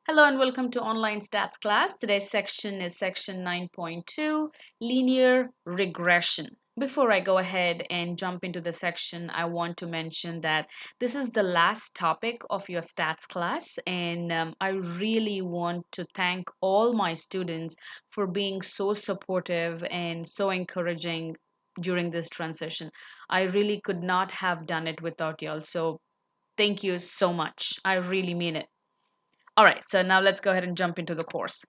Hello and welcome to online stats class. Today's section is section 9.2, linear regression. Before I go ahead and jump into the section, I want to mention that this is the last topic of your stats class, and I really want to thank all my students for being so supportive and so encouraging during this transition. I really could not have done it without y'all. So thank you so much. I really mean it. All right, so now let's go ahead and jump into the course.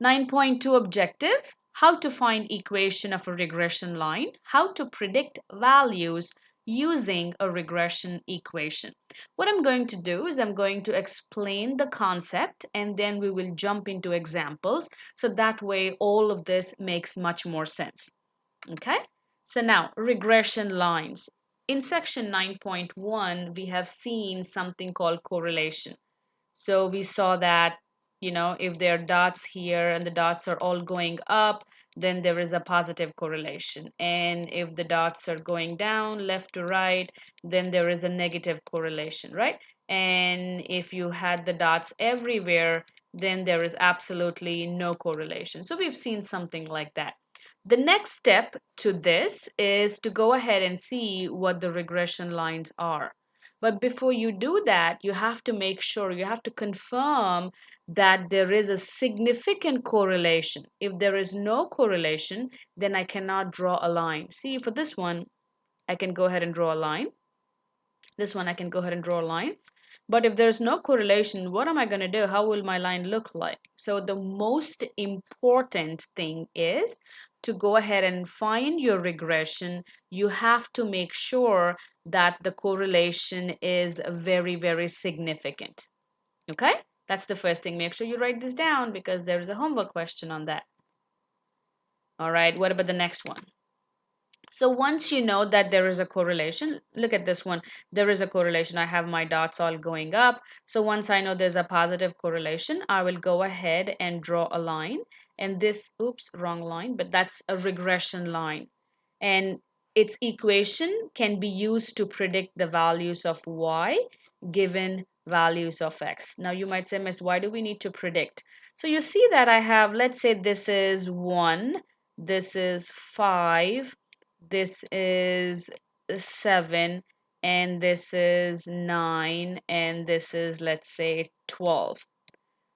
9.2 objective, how to find equation of a regression line, how to predict values using a regression equation. What I'm going to do is I'm going to explain the concept and then we will jump into examples. So that way all of this makes much more sense. Okay, so now regression lines. In section 9.1, we have seen something called correlation. So we saw that, if there are dots here and the dots are all going up, then there is a positive correlation. And if the dots are going down left to right, then there is a negative correlation, right? And if you had the dots everywhere, then there is absolutely no correlation. So we've seen something like that. The next step to this is to go ahead and see what the regression lines are. But before you do that, you have to make sure, you have to confirm that there is a significant correlation. If there is no correlation, then I cannot draw a line. See, for this one, I can go ahead and draw a line. This one, I can go ahead and draw a line. But if there's no correlation, what am I going to do? How will my line look like? So the most important thing is to go ahead and find your regression. You have to make sure that the correlation is very, very significant. Okay? That's the first thing. Make sure you write this down because there's a homework question on that. All right, what about the next one? So once you know that there is a correlation, look at this one. There is a correlation. I have my dots all going up. So once I know there's a positive correlation, I will go ahead and draw a line. And this, oops, wrong line, but that's a regression line. And its equation can be used to predict the values of y given values of x. Now you might say, Miss, why do we need to predict? So you see that I have, let's say this is 1, this is 5, this is 7, and this is 9, and this is, let's say, 12.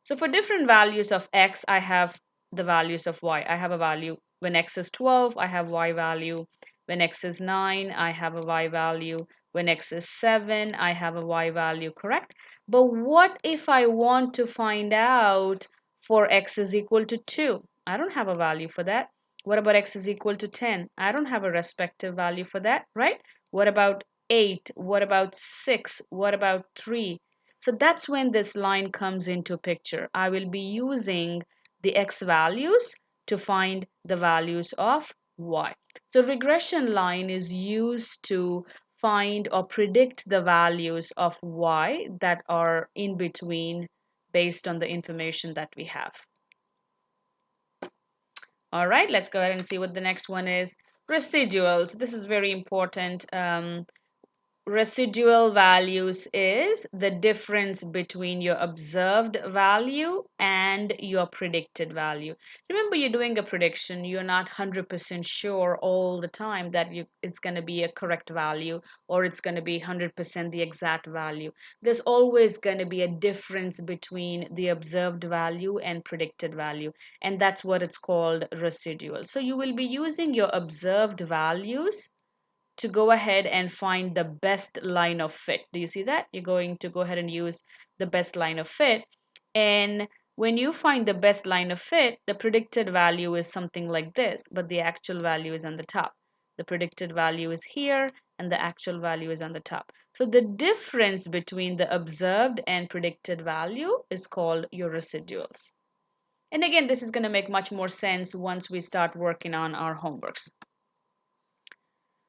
So for different values of x, I have the values of y. I have a value when x is 12, I have y value. When x is 9, I have a y value. When x is 7, I have a y value, correct? But what if I want to find out for x is equal to 2? I don't have a value for that. What about x is equal to 10? I don't have a respective value for that, right? What about 8? What about 6? What about 3? So that's when this line comes into picture. I will be using the x values to find the values of y. So regression line is used to find or predict the values of y that are in between based on the information that we have. All right, let's go ahead and see what the next one is. Residuals. This is very important. Residual values is the difference between your observed value and your predicted value. Remember, you're doing a prediction. You're not 100% sure all the time that it's going to be a correct value or it's going to be 100% the exact value. There's always going to be a difference between the observed value and predicted value, and that's what it's called residual. So you will be using your observed values to go ahead and find the best line of fit. Do you see that? You're going to go ahead and use the best line of fit. And when you find the best line of fit, the predicted value is something like this, but the actual value is on the top. The predicted value is here and the actual value is on the top. So the difference between the observed and predicted value is called your residuals. And again, this is going to make much more sense once we start working on our homeworks.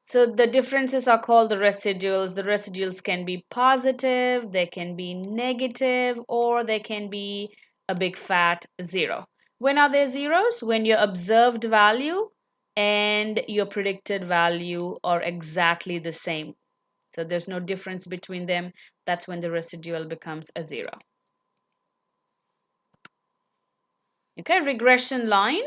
So the differences are called the residuals. The residuals can be positive, they can be negative, or they can be a big fat 0. When are they zeros? When your observed value and your predicted value are exactly the same. So there's no difference between them. That's when the residual becomes a 0. Okay, regression line,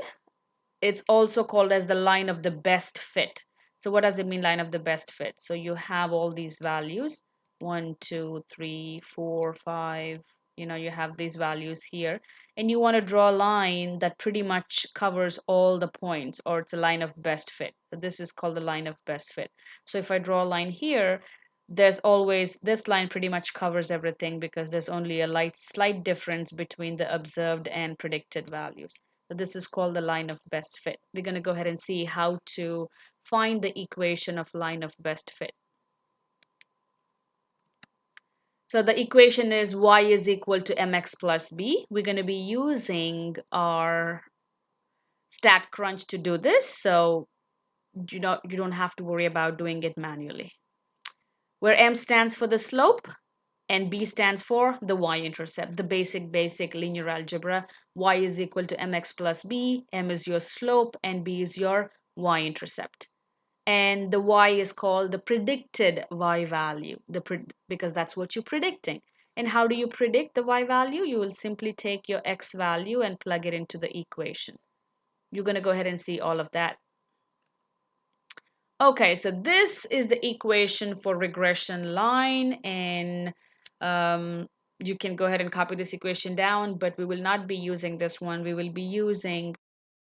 it's also called as the line of the best fit. So what does it mean, line of the best fit? So you have all these values, 1, 2, 3, 4, 5, you have these values here, and you want to draw a line that pretty much covers all the points, or it's a line of best fit. So this is called the line of best fit. So if I draw a line here, there's always this line pretty much covers everything because there's only a slight difference between the observed and predicted values. So this is called the line of best fit. We're going to go ahead and see how to find the equation of line of best fit. So the equation is y is equal to mx plus b. We're going to be using our stat crunch to do this, so you don't have to worry about doing it manually. Where m stands for the slope and b stands for the y-intercept, the basic linear algebra. Y is equal to mx plus b, m is your slope, and b is your y-intercept. And the y is called the predicted y value, because that's what you're predicting. And how do you predict the y value? You will simply take your x value and plug it into the equation. You're going to go ahead and see all of that. Okay, so this is the equation for regression line, and you can go ahead and copy this equation down, but we will not be using this one. We will be using